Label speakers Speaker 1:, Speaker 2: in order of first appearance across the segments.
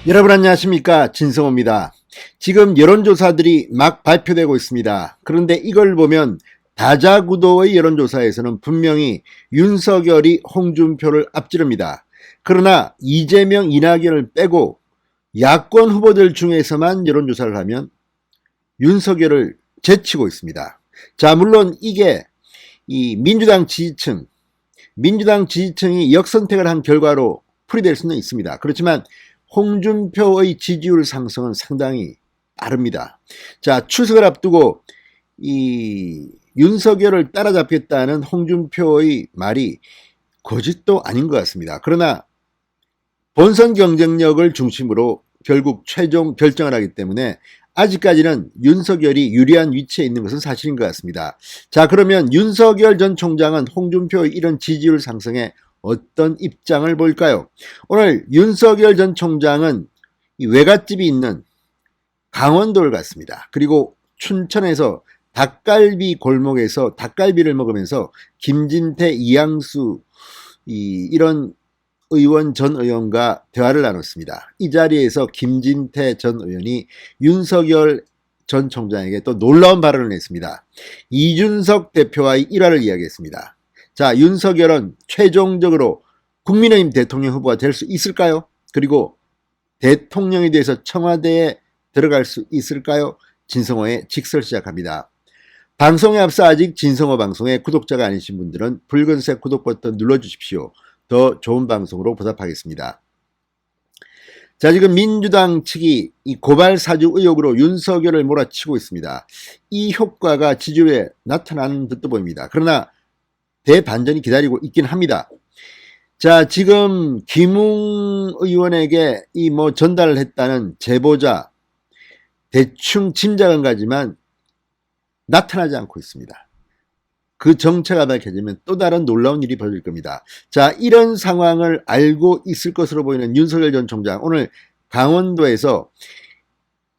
Speaker 1: 여러분 안녕하십니까, 진성호입니다. 지금 여론조사들이 막 발표되고 있습니다. 그런데 이걸 보면 다자구도의 여론조사에서는 분명히 윤석열이 홍준표를 앞지릅니다. 그러나 이재명, 이낙연을 빼고 야권 후보들 중에서만 여론조사를 하면 윤석열을 제치고 있습니다. 자, 물론 이게 이 민주당 지지층이 역선택을 한 결과로 풀이될 수는 있습니다. 그렇지만 홍준표의 지지율 상승은 상당히 빠릅니다. 자, 추석을 앞두고 이 윤석열을 따라잡겠다는 홍준표의 말이 거짓도 아닌 것 같습니다. 그러나 본선 경쟁력을 중심으로 결국 최종 결정을 하기 때문에 아직까지는 윤석열이 유리한 위치에 있는 것은 사실인 것 같습니다. 자, 그러면 윤석열 전 총장은 홍준표의 이런 지지율 상승에 어떤 입장을 보일까요? 오늘 윤석열 전 총장은 이 외갓집이 있는 강원도를 갔습니다. 그리고 춘천에서 닭갈비 골목에서 닭갈비를 먹으면서 김진태, 이양수 이런 의원 전 의원과 대화를 나눴습니다. 이 자리에서 김진태 전 의원이 윤석열 전 총장에게 또 놀라운 발언을 했습니다. 이준석 대표와의 일화를 이야기했습니다. 자, 윤석열은 최종적으로 국민의힘 대통령 후보가 될 수 있을까요? 그리고 대통령에 대해서 청와대에 들어갈 수 있을까요? 진성호의 직설 시작합니다. 방송에 앞서 아직 진성호 방송의 구독자가 아니신 분들은 붉은색 구독 버튼 눌러주십시오. 더 좋은 방송으로 보답하겠습니다. 자, 지금 민주당 측이 이 고발 사주 의혹으로 윤석열을 몰아치고 있습니다. 이 효과가 지지율에 나타나는 듯도 보입니다. 그러나 대반전이 기다리고 있긴 합니다. 자, 지금 김웅 의원에게 전달을 했다는 제보자 대충 짐작은 가지만 나타나지 않고 있습니다. 그 정체가 밝혀지면 또 다른 놀라운 일이 벌어질 겁니다. 자, 이런 상황을 알고 있을 것으로 보이는 윤석열 전 총장, 오늘 강원도에서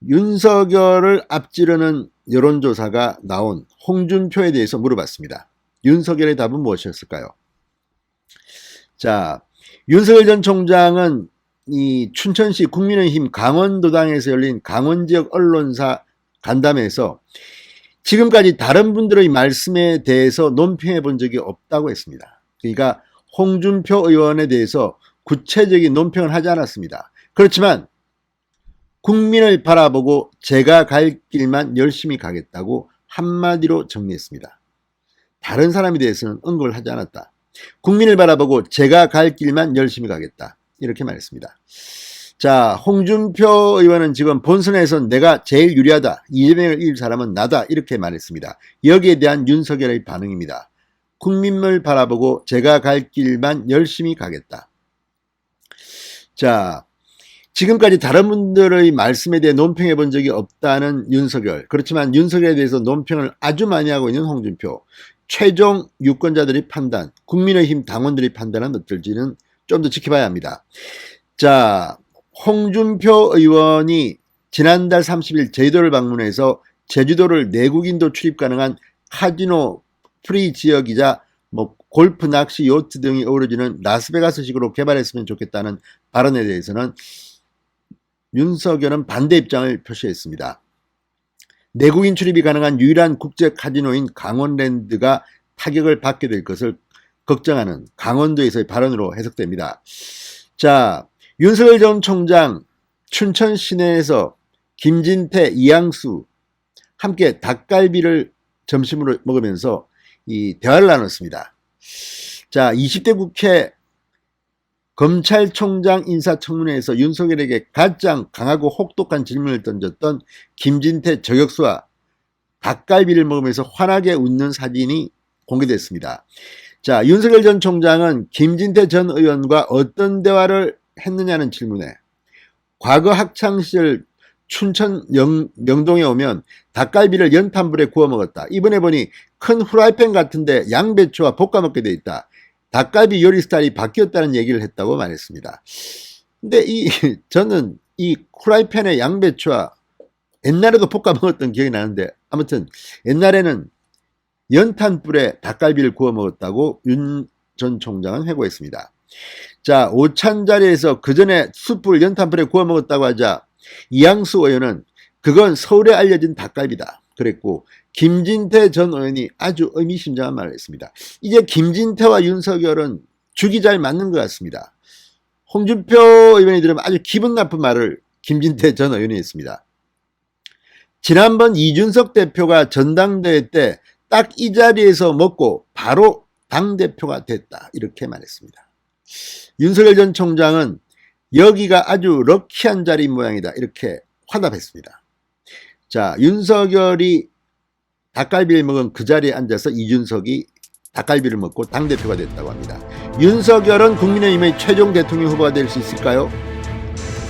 Speaker 1: 윤석열을 앞지르는 여론조사가 나온 홍준표에 대해서 물어봤습니다. 윤석열의 답은 무엇이었을까요? 자, 윤석열 전 총장은 이 춘천시 국민의힘 강원도당에서 열린 강원지역 언론사 간담회에서 지금까지 다른 분들의 말씀에 대해서 논평해 본 적이 없다고 했습니다. 그러니까 홍준표 의원에 대해서 구체적인 논평을 하지 않았습니다. 그렇지만 국민을 바라보고 제가 갈 길만 열심히 가겠다고 한마디로 정리했습니다. 다른 사람에 대해서는 언급을 하지 않았다. 국민을 바라보고 제가 갈 길만 열심히 가겠다. 이렇게 말했습니다. 자, 홍준표 의원은 지금 본선에서 내가 제일 유리하다. 이재명을 이길 사람은 나다. 이렇게 말했습니다. 여기에 대한 윤석열의 반응입니다. 국민을 바라보고 제가 갈 길만 열심히 가겠다. 자, 지금까지 다른 분들의 말씀에 대해 논평해 본 적이 없다는 윤석열. 그렇지만 윤석열에 대해서 논평을 아주 많이 하고 있는 홍준표. 최종 유권자들의 판단, 국민의힘 당원들의 판단은 어떨지는 좀 더 지켜봐야 합니다. 자, 홍준표 의원이 지난달 30일 제주도를 방문해서 제주도를 내국인도 출입 가능한 카지노 프리 지역이자 골프, 낚시, 요트 등이 어우러지는 라스베가스식으로 개발했으면 좋겠다는 발언에 대해서는 윤석열은 반대 입장을 표시했습니다. 내국인 출입이 가능한 유일한 국제 카지노인 강원랜드가 타격을 받게 될 것을 걱정하는 강원도에서의 발언으로 해석됩니다. 자, 윤석열 전 총장 춘천 시내에서 김진태, 이양수 함께 닭갈비를 점심으로 먹으면서 이 대화를 나눴습니다. 자, 20대 국회 검찰총장 인사청문회에서 윤석열에게 가장 강하고 혹독한 질문을 던졌던 김진태 저격수와 닭갈비를 먹으면서 환하게 웃는 사진이 공개됐습니다. 자, 윤석열 전 총장은 김진태 전 의원과 어떤 대화를 했느냐는 질문에 과거 학창시절 춘천 명동에 오면 닭갈비를 연탄불에 구워 먹었다. 이번에 보니 큰 후라이팬 같은데 양배추와 볶아 먹게 돼 있다. 닭갈비 요리 스타일이 바뀌었다는 얘기를 했다고 말했습니다. 근데 저는 이 후라이팬에 양배추와 옛날에도 볶아 먹었던 기억이 나는데, 아무튼 옛날에는 연탄불에 닭갈비를 구워 먹었다고 윤 전 총장은 회고했습니다. 자, 오찬 자리에서 그 전에 숯불 연탄불에 구워 먹었다고 하자 이양수 의원은 그건 서울에 알려진 닭갈비다 그랬고, 김진태 전 의원이 아주 의미심장한 말을 했습니다. 이제 김진태와 윤석열은 죽이 잘 맞는 것 같습니다. 홍준표 의원이 들으면 아주 기분 나쁜 말을 김진태 전 의원이 했습니다. 지난번 이준석 대표가 전당대회 때 딱 이 자리에서 먹고 바로 당대표가 됐다 이렇게 말했습니다. 윤석열 전 총장은 여기가 아주 럭키한 자리인 모양이다 이렇게 화답했습니다. 자, 윤석열이 닭갈비를 먹은 그 자리에 앉아서 이준석이 닭갈비를 먹고 당대표가 됐다고 합니다. 윤석열은 국민의힘의 최종 대통령 후보가 될 수 있을까요?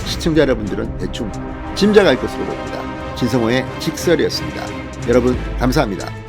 Speaker 1: 시청자 여러분들은 대충 짐작할 것으로 봅니다. 진성호의 직설이었습니다. 여러분 감사합니다.